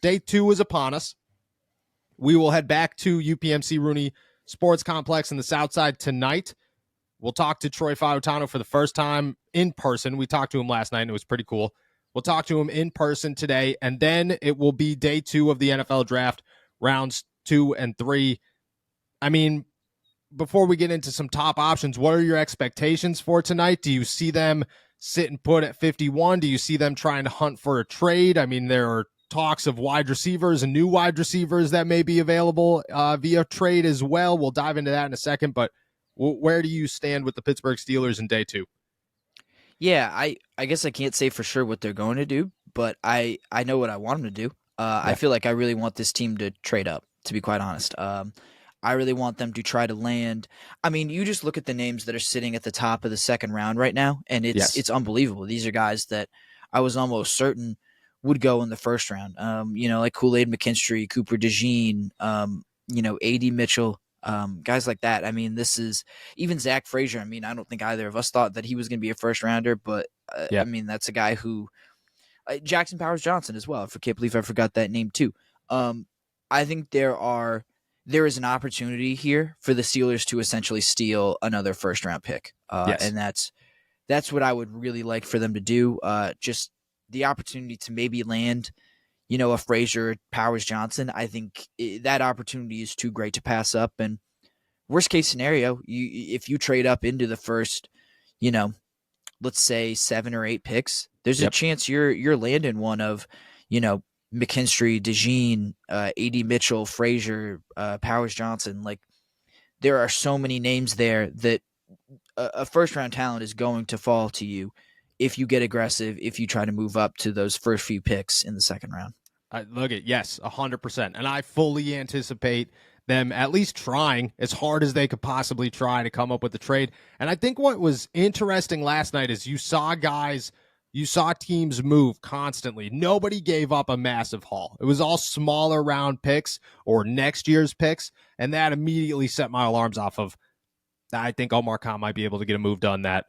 day 2 is upon us. We will head back to UPMC Rooney Sports Complex in the South Side tonight. We'll talk to Troy Fautano for the first time in person. We talked to him last night, and it was pretty cool. We'll talk to him in person today, and then it will be day 2 of the NFL draft, rounds 2 and 3. I mean, before we get into some top options, what are your expectations for tonight? Do you see them sit and put at 51? Do you see them trying to hunt for a trade? I mean, there are talks of wide receivers and new wide receivers that may be available via trade as well. We'll dive into that in a second, but where do you stand with the Pittsburgh Steelers in day 2? Yeah, I guess I can't say for sure what they're going to do, but I know what I want them to do. I feel like I really want this team to trade up, to be quite honest. I really want them to try to land. I mean, you just look at the names that are sitting at the top of the second round right now, and it's unbelievable. These are guys that I was almost certain would go in the first round. Like Kool-Aid McKinstry, Cooper DeJean, A.D. Mitchell, guys like that. I mean, this is even Zach Frazier. I mean, I don't think either of us thought that he was going to be a first rounder, but I mean, that's a guy who Jackson Powers Johnson as well. I can't believe I forgot that name too. I think there is an opportunity here for the Steelers to essentially steal another first round pick. And that's what I would really like for them to do. Just the opportunity to maybe land, a Frazier, Powers Johnson. I think that opportunity is too great to pass up. And worst case scenario, if you trade up into the first, let's say 7 or 8 picks, there's a chance you're landing one of, McKinstry, DeJean, A.D. Mitchell, Frazier, Powers Johnson. Like, there are so many names there that a first round talent is going to fall to you if you get aggressive, if you try to move up to those first few picks in the second round. Look at, yes, 100%. And I fully anticipate them at least trying as hard as they could possibly try to come up with a trade. And I think what was interesting last night is you saw teams move constantly. Nobody gave up a massive haul. It was all smaller round picks or next year's picks. And that immediately set my alarms off of, I think Omar Khan might be able to get a move done that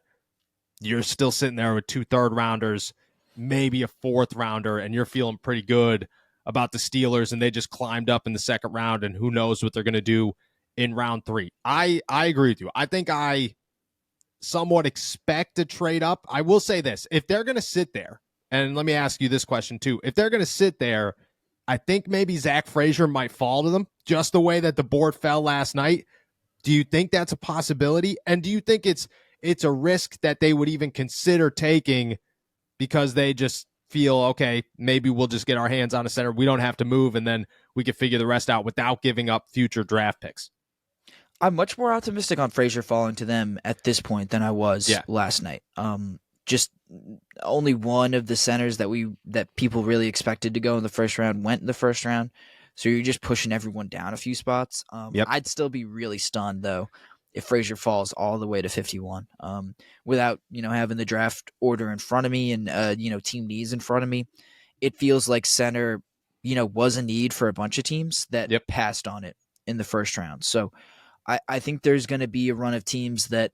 you're still sitting there with 2 third-rounders, maybe a 4th rounder, and you're feeling pretty good about the Steelers, and they just climbed up in the second round, and who knows what they're going to do in round 3. I agree with you. I think I somewhat expect to trade up. I will say this. If they're going to sit there, and let me ask you this question too. If they're going to sit there, I think maybe Zach Frazier might fall to them, just the way that the board fell last night. Do you think that's a possibility? And do you think it's a risk that they would even consider taking because they just feel, okay, maybe we'll just get our hands on a center. We don't have to move, and then we can figure the rest out without giving up future draft picks? I'm much more optimistic on Frazier falling to them at this point than I was last night. Just only one of the centers that people really expected to go in the first round went in the first round. So you're just pushing everyone down a few spots. I'd still be really stunned, though, if Frazier falls all the way to 51 without, having the draft order in front of me and, team needs in front of me. It feels like center, was a need for a bunch of teams that passed on it in the first round. So I think there's going to be a run of teams that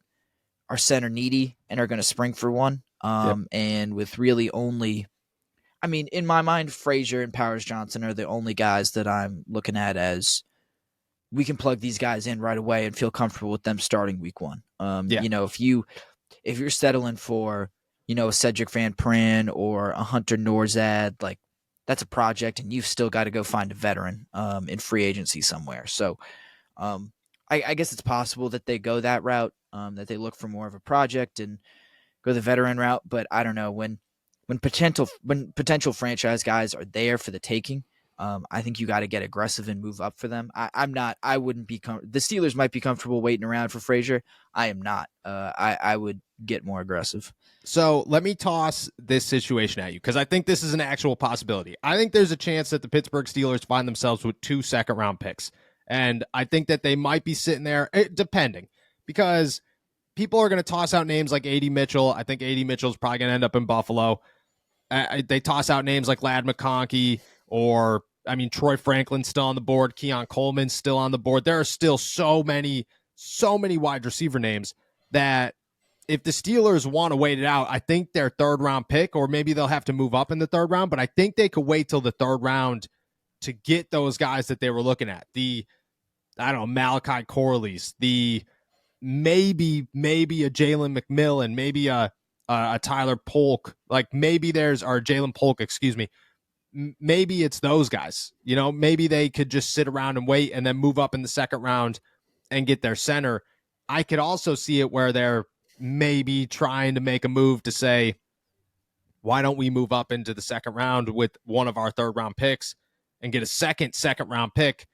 are center needy and are going to spring for one. And with really only, I mean, in my mind, Frazier and Powers Johnson are the only guys that I'm looking at as we can plug these guys in right away and feel comfortable with them starting week 1. If you're settling for, a Cedric Van Pran or a Hunter Norzad, like, that's a project, and you've still got to go find a veteran in free agency somewhere. So I guess it's possible that they go that route, that they look for more of a project and go the veteran route. But I don't know, when potential franchise guys are there for the taking, I think you got to get aggressive and move up for them. I wouldn't be the Steelers might be comfortable waiting around for Frazier. I am not. I would get more aggressive. So let me toss this situation at you, because I think this is an actual possibility. I think there's a chance that the Pittsburgh Steelers find themselves with 2 second-round picks. And I think that they might be sitting there, depending, because people are going to toss out names like A.D. Mitchell. I think A.D. Mitchell is probably going to end up in Buffalo. They toss out names like Ladd McConkey or, Troy Franklin's still on the board. Keon Coleman's still on the board. There are still so many wide receiver names that if the Steelers want to wait it out, I think their 3rd round pick, or maybe they'll have to move up in the 3rd round, but I think they could wait till the 3rd round to get those guys that they were looking at. I don't know, Malachi Corley's, maybe a Jalen McMillan, maybe a Tyler Polk, like maybe there's, or Jalen Polk, excuse me. Maybe it's those guys, maybe they could just sit around and wait and then move up in the second round and get their center. I could also see it where they're maybe trying to make a move to say, why don't we move up into the second round with one of our third round picks and get a second round pick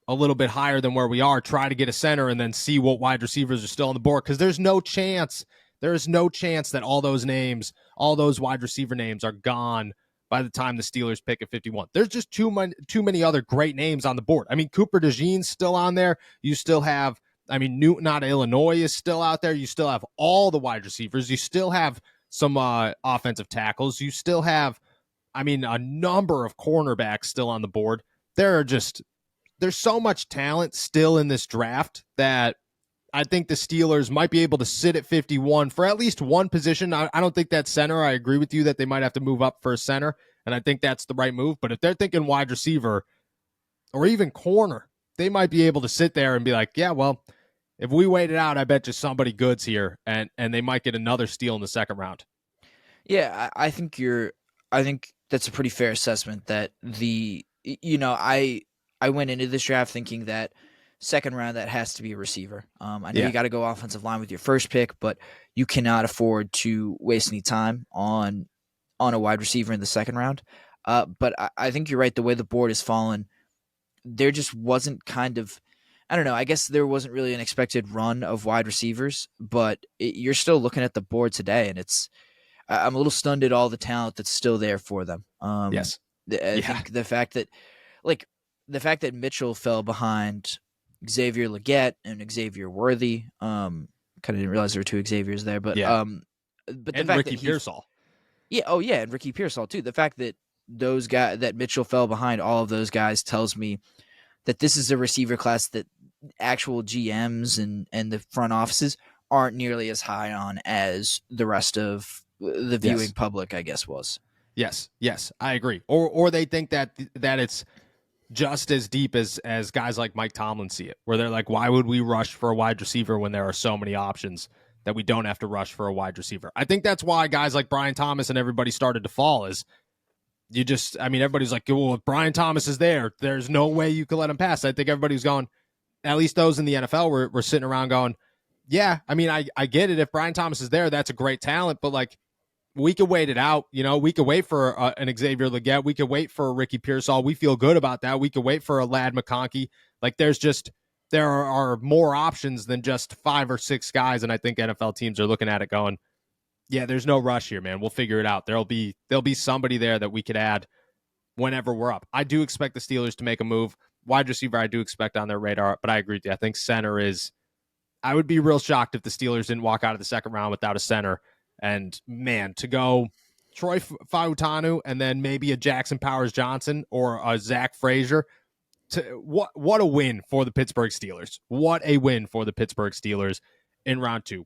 a little bit higher than where we are, try to get a center and then see what wide receivers are still on the board. Because there's no chance that all those wide receiver names are gone by the time the Steelers pick at 51. There's just too many other great names on the board. I mean, Cooper DeJean's still on there. You still have, Newton out of Illinois is still out there. You still have all the wide receivers. You still have some offensive tackles. You still have, a number of cornerbacks still on the board. There's so much talent still in this draft that I think the Steelers might be able to sit at 51 for at least one position. I don't think that's center. I agree with you that they might have to move up for a center, and I think that's the right move. But if they're thinking wide receiver or even corner, they might be able to sit there and be like, yeah, well, if we wait it out, I bet you somebody good's here, and they might get another steal in the second round. Yeah, I think that's a pretty fair assessment that I went into this draft thinking that second round, that has to be a receiver. I know you got to go offensive line with your first pick, but you cannot afford to waste any time on a wide receiver in the second round. But I think you're right. The way the board has fallen, there just wasn't I don't know. I guess there wasn't really an expected run of wide receivers, but you're still looking at the board today, and I'm a little stunned at all the talent that's still there for them. Yes. I think the fact that Mitchell fell behind Xavier Legette and Xavier Worthy, kind of didn't realize there were two Xaviers there, but the and fact Ricky that Pearsall. And Ricky Pearsall too. The fact that that Mitchell fell behind all of those guys tells me that this is a receiver class that actual GMs and the front offices aren't nearly as high on as the rest of the viewing public, I guess, was. Yes, I agree. Or they think that it's just as deep as guys like Mike Tomlin see it, where they're like, why would we rush for a wide receiver when there are so many options that we don't have to rush for a wide receiver? I think that's why guys like Brian Thomas and everybody started to fall, is everybody's like, well, if Brian Thomas is there's no way you could let him pass. I think everybody's going, at least those in the NFL were sitting around going, yeah, I get it. If Brian Thomas is there, that's a great talent, but like, we could wait it out. We could wait for an Xavier Legette. We could wait for a Ricky Pearsall. We feel good about that. We could wait for a Ladd McConkey. Like there are more options than just 5 or 6 guys. And I think NFL teams are looking at it going, yeah, there's no rush here, man. We'll figure it out. There'll be somebody there that we could add whenever we're up. I do expect the Steelers to make a move. Wide receiver, I do expect on their radar, but I agree with you. I think center I would be real shocked if the Steelers didn't walk out of the second round without a center. And man, to go Troy Fautanu and then maybe a Jackson Powers Johnson or a Zach Frazier, what a win for the Pittsburgh Steelers. What a win for the Pittsburgh Steelers in round 2.